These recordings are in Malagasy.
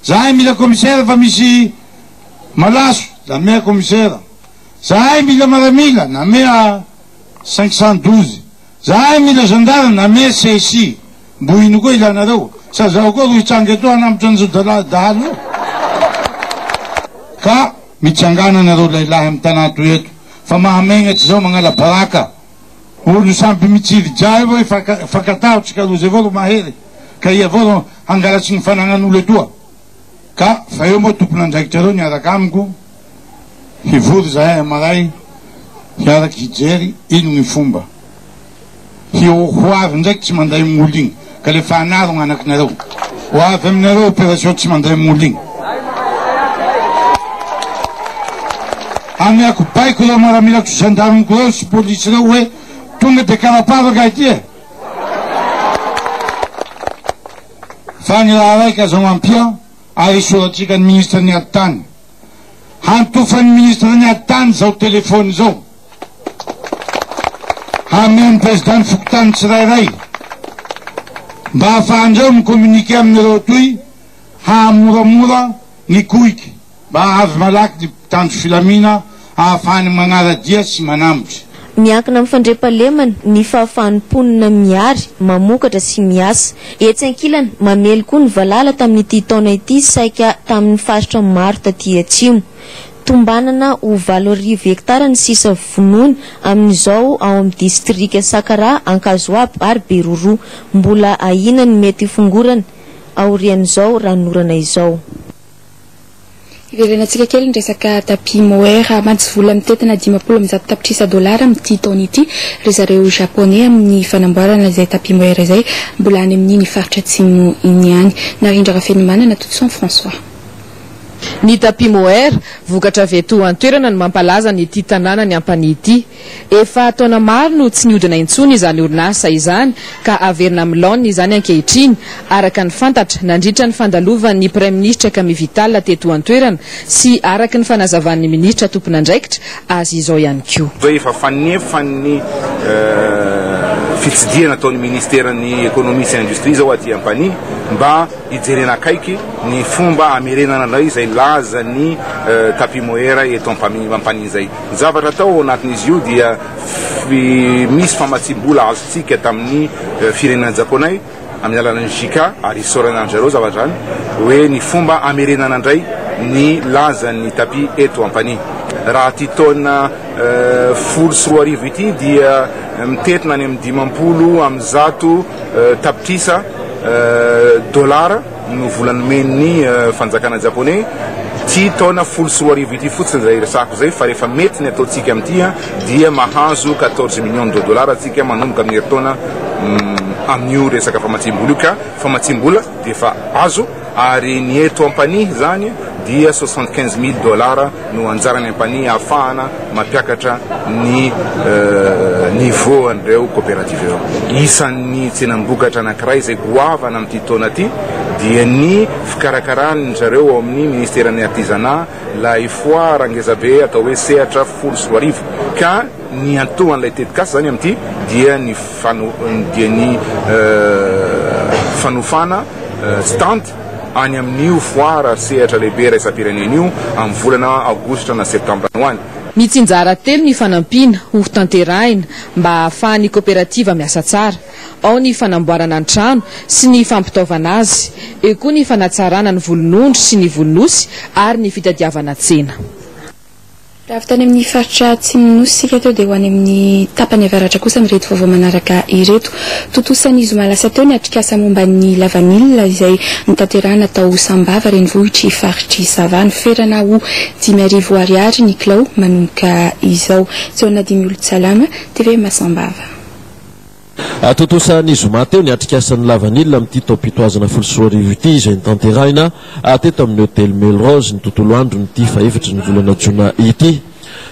zahay mila commissaire fa misy malaso la mea commissaire, zahay mila maramila na mea 512, zahay mila gendarme na mea CSI mbo ino koa ilanareo sa zaho koa ro hitsangy eto hanamitra an'izao dahalo eo ka mitsangana nareo lailahy amy tanà toy eto fa mahamegnatsy zao magnala baraka olo sampy mitsiry jay avao fakatahotsika rozy avao ro mahery ka i avao ro hangalatsy ny fanagnan'olo etoa ka fa eo moa tompon'andraikitra reo niaraka amiko hivory zahay amaray hiaraky hijery ino ny fomba hoavy ndraiky tsy manday m'olo igny ka le fa anaro gn'anakinareo hoavy aminareo opération tsy manday m'olo igny amiako baiko reo maramilako gendarmeko reo sy polisy reo hoe tonga de karapavaka ity e fa ny raha raiky azo ampia ary soratsika ny ministre ny ady tany hantofany ministre ny ady tany zao telefony zao hameany président fokotany tsirairay mba ahafahandrao micommuniqué aminareo toy hamoramora ny koiky mba avy malaky ny tandro filamina ahafahany magnaradia sy manambotry miankina amin'ny fandrepalemana ny fahafahanimponina miary mamokatra sy miasa etsy ankilany mamely koa ny valala tamin'ity taona ity saika tamin'ny faritra maro taty atsimo tombanana ho 8 hektara ny sisa vonoiny amin'izao ao amin'ny distrika Sakara, Ankazoab ary Beroro mbola ahina ny mety fongorana aorian'izao ranorana izao. Iverenantsika kely ny resaka tapis mohair mantsy vola mitetana 50 tapitrisa dolara amin'ity taona ity ry zareo japonais amin'ny fanamboarana izay tapis mohair izay mbola any amin'ny faritra atsimo iny ihany. Narindra Rafenimanana Tutson François. Ny tapis mohair vokatra avy eto an-toerana no mampalaza ny ity tanàna ny Ampania ity. Efa taona maro no tsy niodina intsony izany orinasa izany ka averina amin'ny laona izany ankehitriny araka ny fantatra nandritra ny fandalovan'ny Premier Ministre Kami Vital teto an-toerana sy araka ny fanazavan'ny ministra tompon'andraikitra azy izao ihany koa. Efa fanefa ny fitsidiana ataon'ny ministeran'ny ekonomia sy industrie zao aty Ampania mba hijerena akaiky ny fomba amerenana an'ilay izay laza ny tapis mohair eto Ampania zay. Zavatra atao anatin'izy io dia misy famatsim-bola azontsika tamin'ny firenena japonais amin'ny alalan'ny JICA ary isaorana anjareo zavatra zany hoe ny fomba amerenana andray ny laza ny tapis eto Ampania. Raha ty taona 10 ity dia mitetina any amin'ny 50 amin'ny 100 tapitrisa dolara no volan'ny fanjakana japonais. Ty taona 10 ity fotsiny zay resako zay fa rehefa mety ny ataotsika amin'ity dia mahazo 14 millions de dollars atsika manomboka amin'ny herintaona amin'io resaka famatsim-bola io ka famatsim-bola dia fa azo ary ny eto Ampania zany dia 75,000 dollars no anjarany Ampania ahafahana mampiakatra ny niveau an'ireo coopérative ireo. Isan'ny tsenam-bokatra anankiray izay goavana amin'ity taona ity dia ny fikarakarany zareo ao amin'ny ministeran'ny artisanat la foire angezabe atao hoe sehatra 10 ka ny antohan'ilay tetikasa zany amin'ity dia ny fanofana stand any amin'io foire sehatra lehibe raisam-pirenen'io amin'ny volana aogositra na septambra hoany. Mitsinjara telo ny fanampiana ho tanterahina mba ahafahan'ny kooperativa miasa tsara, ao ny fanamboarana ny trano sy ny fampitaovana azy, eo koa ny fanatsarana ny volonondro sy ny volonosy ary ny fitadiavana tsena. Raha avy tany amin'ny faritra Atsimonosy sika teo dia ho any amin'ny tapany avaratra kosa ny reto vaovao manaraka ireto. Totosan'ny zoma lasa teo ny atrikasa momba ny lavanila izay nitanterahana tao Sambava renivohitry faritry Savana ferana ho 5,000 ariary ny kilao manomboka izao. Tseona 10 Salama TV Masambava. Totosan'ny zoma teo ny atrikasan'ny lavanila amin'ity taopitoazana 10 ity izay nitanterahina teto amin'ny hôtel Melrose ny tontolo andro ny 7 ny volana Jona ity.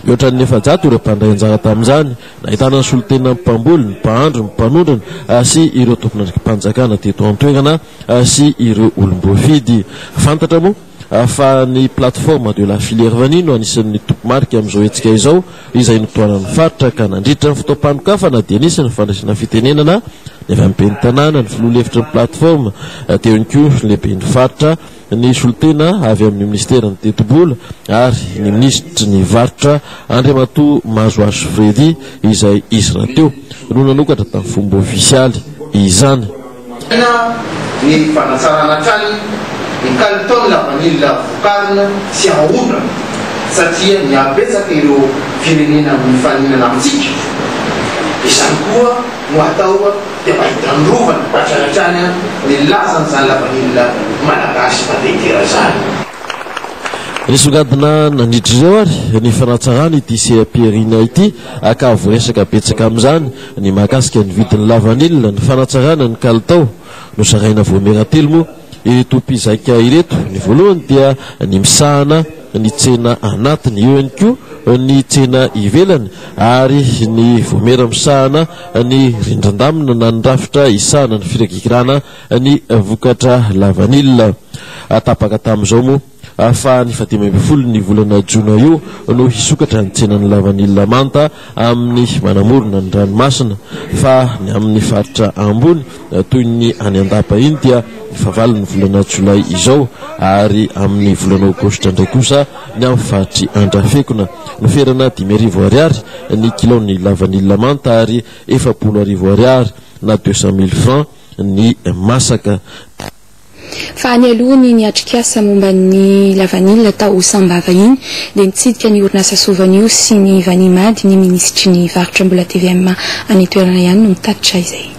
Mihoatran'ny 700 ireo mpandray anjara tamin'izany nahitana ny solotena mpamboly, ny mpahandro, ny mpanondrana sy ireo tompon'andrakim-panjakana teto an-toerana sy ireo olom-boafidy. Fantatra moa fa ny plateforme de la filière vanille no anisan'ny tompomarika amin'izao hetsika izao izay notoanan'ny faritra ka nandritra ny fotoam-panokafana dia anisany fandraisana fitenenana ny avy amin'ny ben'ny tanàna ny filoha lefitra ny plateforme teo ihany koa lehibe ny faritra ny solotena avy amin'ny ministera ny tetobola ary ny ministry ny varotra Andriamato Mazoazo Fredy izay izy raha teo no nanokatra tamin'ny fomba ofisialy izany. Ny fanatsarana trany ny kalitao lavanila vokarina sy ahondra satria miabetsaka ireo firenena mifaninana amintsika. Izany koa no atao dia mahitandrovana hatranatrany ny lazan'izany lavanila malagasy madetera zany. Nisongadina nandritra ireo ary ny fanatsarany ity CAP-rina ity ka voresaka betsaka amin'izany ny mahakasika ny vidin'ny lavanila ny fanatsarana ny kalitao no saraina voameratelo moa ireto mpizaika ireto. Ny voalohany dia ny misahana ny tsena anatiny eo ihany koa ny tsena ivelany ary ny voamera misahana ny rindrandamina na ny rafitra isahana ny firakikirana ny vokatra lavanila. Tapaka tamin'izao moa fa ny 15 ny volana Jona io no hisokatra ny tsenan'ny lavanila manta amin'ny manamorona ny ranomasina fa ny amin'ny faritra ambony toy ny any Andapa iny dia fahavaliny volana Jolay izao ary amin'ny volana Aogositra indray kosa ny amin'ny faritry Andrafekona no ferana 5,000 ariary ny kilony lavanila manta ary 40,000 ariary na 200,000 francs ny masaka. Fa any alohany ny atrikasa momba ny lavanila tao Sambava iny dia nitsidika ny orinasa Sovanio sy ny Vanimady ny ministry ny varotra mbola TVM any toerana ihany no mitatitra izay.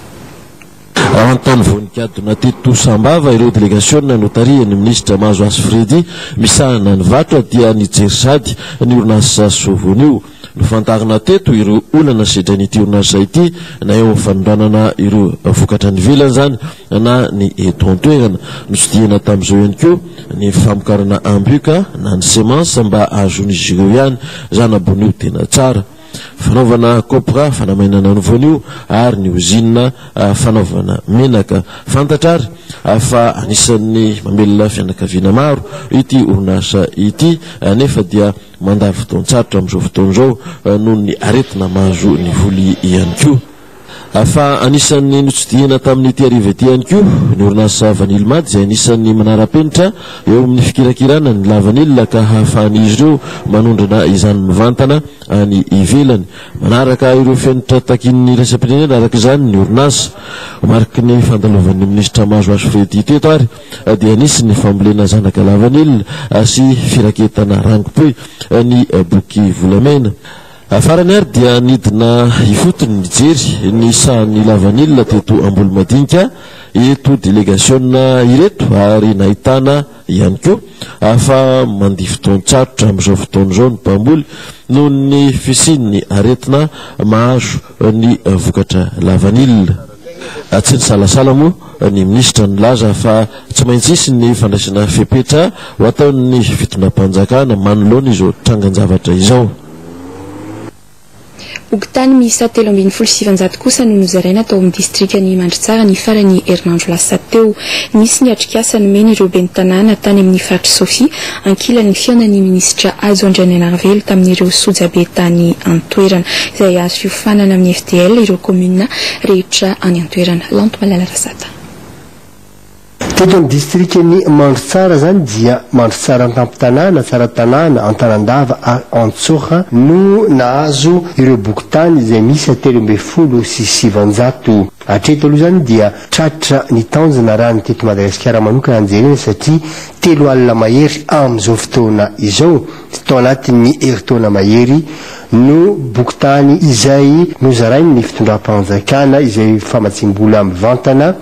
Antony vonikadona teto Sambava ireo délégation notarian'ny ministra Mazoazo Fredy misahana ny varotra dia nijery sady ny orinasa Sovanio no fantarina teto ireo olana sedran'ity orinasa ity na eo amin'ny fanondranana ireo vokatra ny velany zany na ny eto an-toerana no sidihana tamin'izao ihany koa ny famokarana ambioka na ny semence mba ahazon'izy ireo ihany zany abonio tena tsara. Fanaovana kopra fanamainana ny voanio ary ny usine fanaovana menaka fantatrary fa anisan'ny mamelona fianakaviana maro ity orinasa ity nefa dia mandary fotoan-tsarotra amin'izao fotoan'izao noho ny aretina mahazo ny voly ihany koa. Fa anisan'ny notsidihana tamin'ity ariva ity ihany koa ny orinasa Vanilmady izay anisan'ny manara-penitra eo amin'ny fikirakirana ny lavanila ka hahafahan'izy ireo manondrana izany mivantana any ivelany manaraka ireo fenitra takin'ny iraisam-pirenena araka izany ny orinasa mariky ny fandalovan'ny ministra Mazoazo Fredy teto ary dia anisy ny fambolena zanaka lavanila sy firaketana rangopoy ny boky volamena. Farany ary dia nidina ifotony nijery ny sahan'ny lavanila teto Ambolimadinika eto délégation ireto ary nahitana ihany koa fa mandihy fotoan-tsarotra amin'izao fotoan'izao ny mpamboly noho ny fisian'ny aretina mahazo ny vokatra lavanila. Tsy ny salasala moa ny ministra nilaza fa tsy maintsy isy ny fandraisana fepetra ho ataon'ny fitonam-panjakana manoloana izao trangan-javatra izao. Bokotany miisa 3,700 kosa no nozaraina tao amin'ny distrikany Mandritsara ny farany herinandro lasa teo. Nisy ny atrikasa nomeny ireo ben'ny tanàna tany amin'ny faritra Sofia ankilan'ny fionan'ny ministra Azo Andrianarivelo tamin'ireo sojabe tany Antoerana izay azo fiofanana amin'ny FDL ireo commune rehetra any Antoerana. Lanto Malala Rasata. Teto amin'ny distrikany Mandritsara zany dia Mandritsara Antampotanàna, Tsaratanàna, Antanandava ary Antsoha no nahazo ireo bokotany izay misy 3,700. Hatreto aloha zany dia tratra ny taonjana raha ny teto Madagasikara manokana anjerena satria 3 alina mahery amin'izao fotoana izao tao anatin'ny herintaona mahery no bokotany izay nozarainy ny fitondram-panjakana izay famatsim-bola mivantana